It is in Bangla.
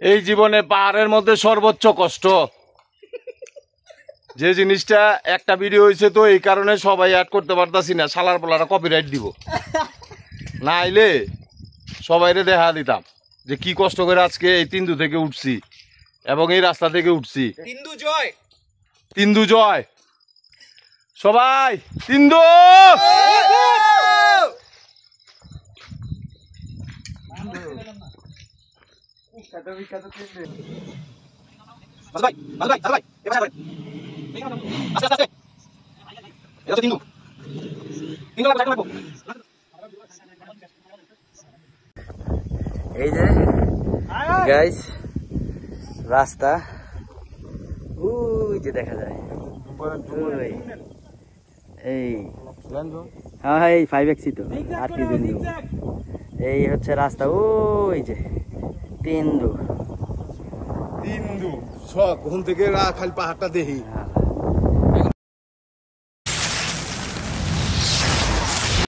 এই জীবনে পাহাড়ের মধ্যে সর্বোচ্চ কষ্ট যে জিনিসটা একটা ভিডিও হয়েছে তো এই কারণে সবাই অ্যাড করতে পারতাছি না, শালার পোলারা কপিরাইট দিব না, আইলে সবাইরে দেখা দিতাম যে কি কষ্ট করে আজকে এই তিন্দু থেকে উঠছি এবং এই রাস্তা থেকে উঠছি। তিন্দু জয় সবাই, তিন্দু এই যে গাইস রাস্তা ওই যে দেখা যায়, এই হ্যাঁ হ্যাঁ এই 5X তো আর কি বিন্দু, এই হচ্ছে রাস্তা, ওই যে তিন্দু তিন্দু সব ঘুম থেকে খালি পাহাড়টা দেখি।